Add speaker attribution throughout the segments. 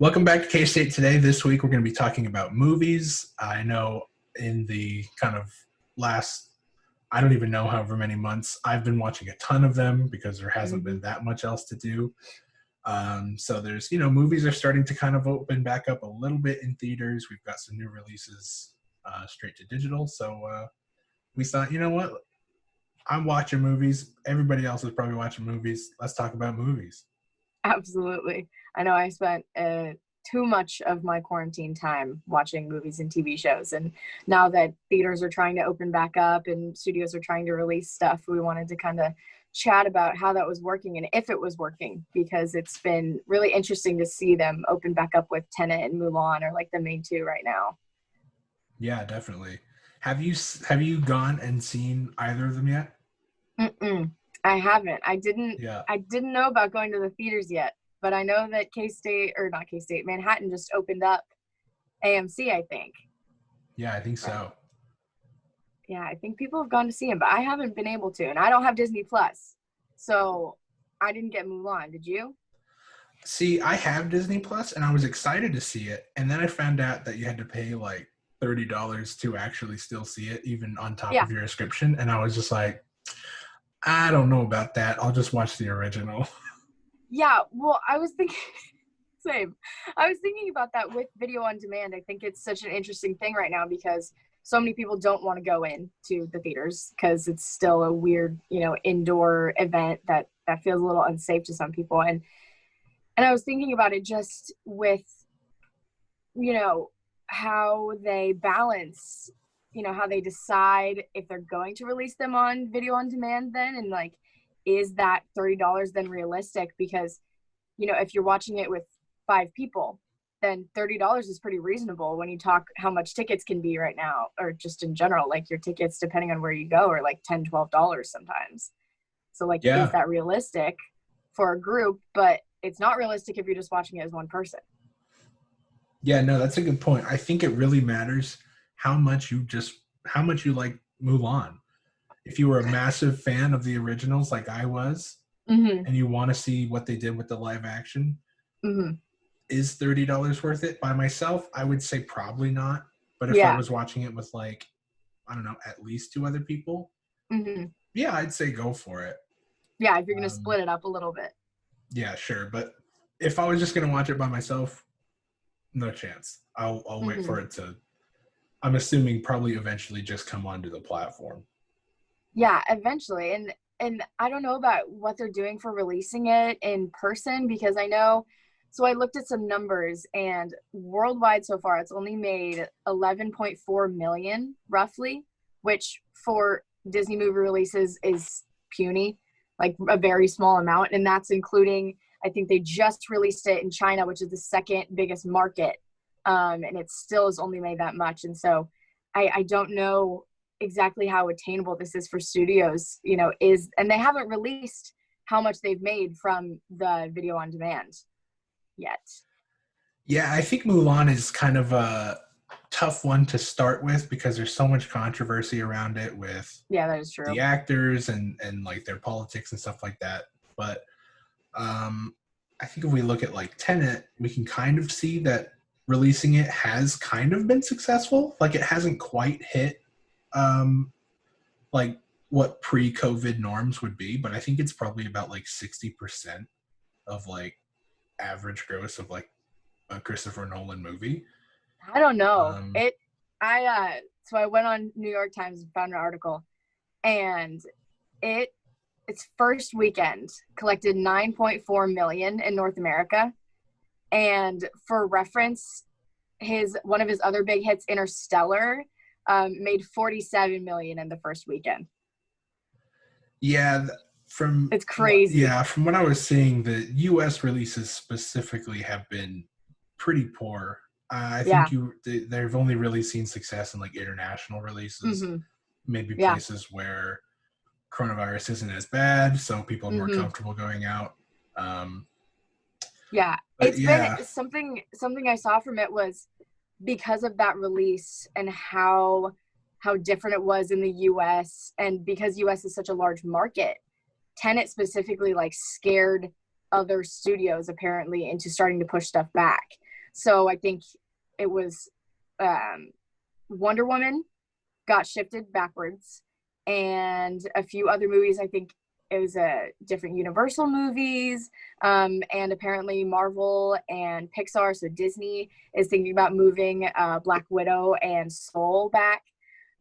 Speaker 1: Welcome back to K-State Today. This week we're going to be talking about movies. I know in the kind of last, I don't even know however many months, I've been watching a ton of them because there hasn't been that much else to do. So there's, movies are starting to kind of open back up a little bit in theaters. We've got some new releases straight to digital. So we thought, you know what? I'm watching movies. Everybody else is probably watching movies. Let's talk about movies.
Speaker 2: Absolutely. I know I spent too much of my quarantine time watching movies and TV shows. And now that theaters are trying to open back up and studios are trying to release stuff, we wanted to kind of chat about how that was working and if it was working, because it's been really interesting to see them open back up with Tenet and Mulan are like the main two right now.
Speaker 1: Yeah, definitely. Have you gone and seen either of them yet?
Speaker 2: I haven't. I didn't
Speaker 1: Yeah.
Speaker 2: know about going to the theaters yet, but I know that Manhattan just opened up AMC, I think.
Speaker 1: Yeah, I think so.
Speaker 2: Yeah, I think people have gone to see him, but I haven't been able to, and I don't have Disney Plus, so I didn't get Mulan. Did you?
Speaker 1: See, I have Disney Plus, and I was excited to see it, and then I found out that you had to pay like $30 to actually still see it, even on top of your subscription, and I was just like, I don't know about that. I'll just watch the original.
Speaker 2: Yeah, well, I was thinking, same. I was thinking about that with video on demand. I think it's such an interesting thing right now because so many people don't want to go into the theaters because it's still a weird, indoor event that feels a little unsafe to some people. And I was thinking about it just with, how they balance, how they decide if they're going to release them on video on demand then, and like, is that $30 then realistic? Because, if you're watching it with 5 people, then $30 is pretty reasonable when you talk how much tickets can be right now, or just in general, like your tickets, depending on where you go, are like $10, $12 sometimes. So like,
Speaker 1: Yeah.
Speaker 2: Is that realistic for a group? But it's not realistic if you're just watching it as one person.
Speaker 1: Yeah, no, that's a good point. I think it really matters how much you like Mulan. If you were a massive fan of the originals like I was, and you want to see what they did with the live action, is $30 worth it? By myself, I would say probably not. But if I was watching it with like, I don't know, at least 2 other people, yeah, I'd say go for it.
Speaker 2: Yeah, if you're going to split it up a little bit.
Speaker 1: Yeah, sure. But if I was just going to watch it by myself, no chance. I'll wait for it to, I'm assuming probably eventually just come onto the platform.
Speaker 2: Yeah, eventually. And I don't know about what they're doing for releasing it in person, because I know, so I looked at some numbers, and worldwide so far it's only made 11.4 million roughly, which for Disney movie releases is puny, like a very small amount. And that's including, I think they just released it in China, which is the second biggest market. And it still has only made that much. And so I don't know exactly how attainable this is for studios, and they haven't released how much they've made from the video on demand yet.
Speaker 1: Yeah, I think Mulan is kind of a tough one to start with because there's so much controversy around it with
Speaker 2: that is true.
Speaker 1: The actors and like their politics and stuff like that. But I think if we look at like Tenet, we can kind of see that releasing it has kind of been successful. Like, it hasn't quite hit like what pre-COVID norms would be, but I think it's probably about like 60% of like average gross of like a Christopher Nolan movie.
Speaker 2: I don't know. So I went on New York Times and found an article, and its first weekend collected 9.4 million in North America. And for reference, one of his other big hits, Interstellar, made 47 million in the first weekend.
Speaker 1: Yeah,
Speaker 2: it's crazy.
Speaker 1: Yeah, from what I was seeing, the U.S. releases specifically have been pretty poor. I think they've only really seen success in like international releases, maybe places where coronavirus isn't as bad, so people are more comfortable going out.
Speaker 2: It's been something I saw from it was because of that release and how different it was in the US, and because US is such a large market, Tenet specifically like scared other studios apparently into starting to push stuff back. So I think it was um, Wonder Woman got shifted backwards, and a few other movies. I think it was different Universal movies, and apparently Marvel and Pixar, so Disney, is thinking about moving Black Widow and Soul back.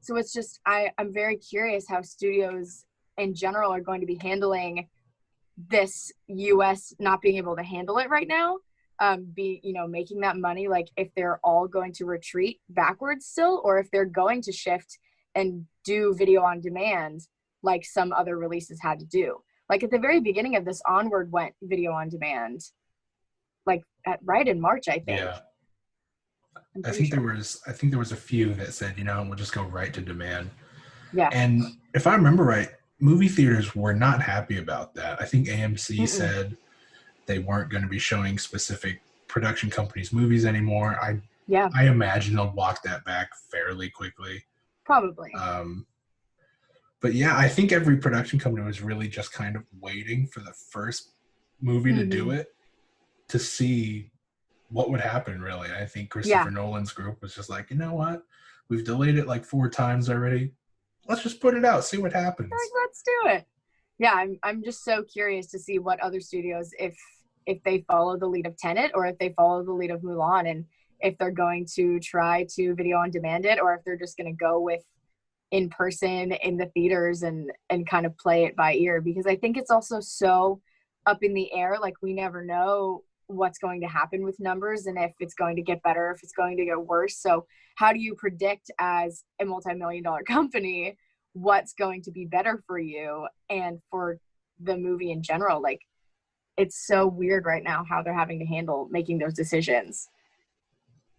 Speaker 2: So it's just I'm very curious how studios in general are going to be handling this US not being able to handle it right now. Making that money, like if they're all going to retreat backwards still, or if they're going to shift and do video on demand like some other releases had to do. Like at the very beginning of this, Onward went video on demand, like right in March, I think.
Speaker 1: Yeah.
Speaker 2: I'm
Speaker 1: I
Speaker 2: pretty
Speaker 1: think
Speaker 2: sure.
Speaker 1: there was a few that said, we'll just go right to demand.
Speaker 2: Yeah.
Speaker 1: And if I remember right, movie theaters were not happy about that. I think AMC
Speaker 2: Mm-mm.
Speaker 1: said they weren't going to be showing specific production companies' movies anymore.
Speaker 2: Yeah,
Speaker 1: I imagine they'll walk that back fairly quickly.
Speaker 2: probably.
Speaker 1: Um, but yeah, I think every production company was really just kind of waiting for the first movie to do
Speaker 2: Mm-hmm.
Speaker 1: it to see what would happen, really. I think
Speaker 2: Yeah.
Speaker 1: Christopher Nolan's group was just like, you know what? We've delayed it like 4 times already. Let's just put it out, see what
Speaker 2: Like,
Speaker 1: happens.
Speaker 2: let's do it. Yeah, I'm just so curious to see what other studios, if they follow the lead of Tenet or if they follow the lead of Mulan, and if they're going to try to video on demand it, or if they're just going to go with in person in the theaters and kind of play it by ear, because I think it's also so up in the air. Like we never know what's going to happen with numbers, and if it's going to get better, if it's going to get worse. So how do you predict as a multi-million dollar company what's going to be better for you and for the movie in general? Like it's so weird right now how they're having to handle making those decisions.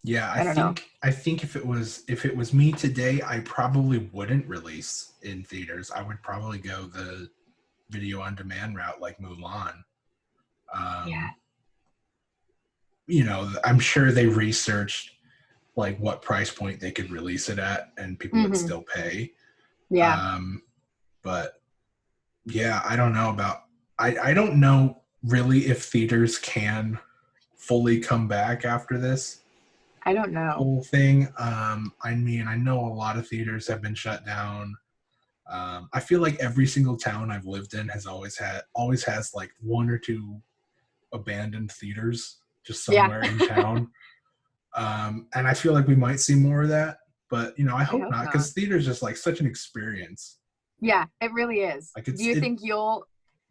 Speaker 1: Yeah,
Speaker 2: I don't know.
Speaker 1: I think if it was me today, I probably wouldn't release in theaters. I would probably go the video on demand route like Mulan.
Speaker 2: Yeah.
Speaker 1: Um, I'm sure they researched like what price point they could release it at and people would
Speaker 2: Mm-hmm.
Speaker 1: still pay.
Speaker 2: Yeah.
Speaker 1: Um, but yeah, I don't know about I don't know really if theaters can fully come back after this
Speaker 2: I don't know.
Speaker 1: whole thing. I mean, I know a lot of theaters have been shut down. I feel like every single town I've lived in always has like one or two abandoned theaters just
Speaker 2: Yeah.
Speaker 1: somewhere in town. And I feel like we might see more of that, but I
Speaker 2: I
Speaker 1: hope
Speaker 2: hope
Speaker 1: not
Speaker 2: not.
Speaker 1: because theater's just like such an experience.
Speaker 2: Yeah, it really is.
Speaker 1: Like
Speaker 2: Do you think you'll,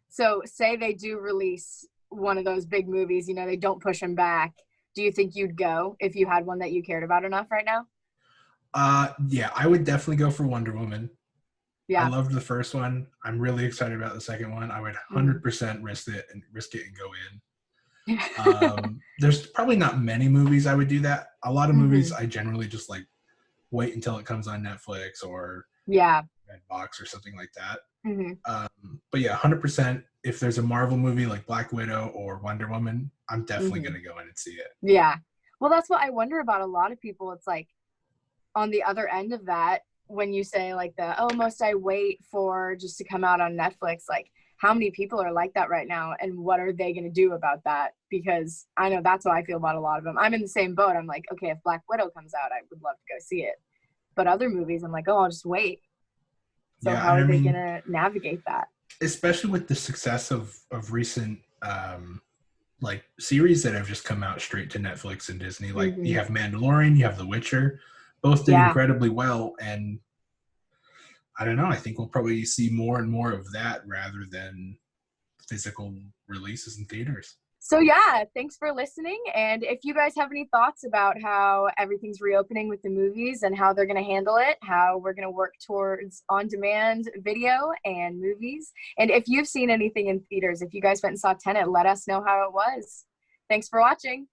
Speaker 2: so say they do release one of those big movies, they don't push them back. Do you think you'd go if you had one that you cared about enough right now?
Speaker 1: yeah, I would definitely go for Wonder Woman. I
Speaker 2: Yeah.
Speaker 1: loved the first one. I'm really excited about the second one. I would
Speaker 2: Mm.
Speaker 1: 100% risk it and go in. There's probably not many movies I would do that. A lot of movies
Speaker 2: Hmm.
Speaker 1: I generally just like wait until it comes on Netflix or
Speaker 2: Yeah.
Speaker 1: Redbox or something like that.
Speaker 2: Hmm.
Speaker 1: But yeah, 100%. If there's a Marvel movie like Black Widow or Wonder Woman, I'm definitely
Speaker 2: Hmm.
Speaker 1: gonna go in and see it.
Speaker 2: Yeah. Well, that's what I wonder about a lot of people. It's like on the other end of that, when you say like most I wait for just to come out on Netflix, like how many people are like that right now, and what are they going to do about that? Because I know that's how I feel about a lot of them. I'm in the same boat. I'm like, okay, if Black Widow comes out, I would love to go see it. But other movies, I'm like, oh, I'll just wait. So
Speaker 1: Yeah,
Speaker 2: how
Speaker 1: and
Speaker 2: are
Speaker 1: I
Speaker 2: they going
Speaker 1: mean,
Speaker 2: to navigate that?
Speaker 1: especially with the success of recent like series that have just come out straight to Netflix and Disney. Like you
Speaker 2: Hmm.
Speaker 1: have Mandalorian, you have The Witcher, both did
Speaker 2: Yeah.
Speaker 1: incredibly well, and I don't know. I think we'll probably see more and more of that rather than physical releases in theaters.
Speaker 2: So yeah, thanks for listening. And if you guys have any thoughts about how everything's reopening with the movies and how they're going to handle it, how we're going to work towards on-demand video and movies, and if you've seen anything in theaters, if you guys went and saw Tenet, let us know how it was. Thanks for watching.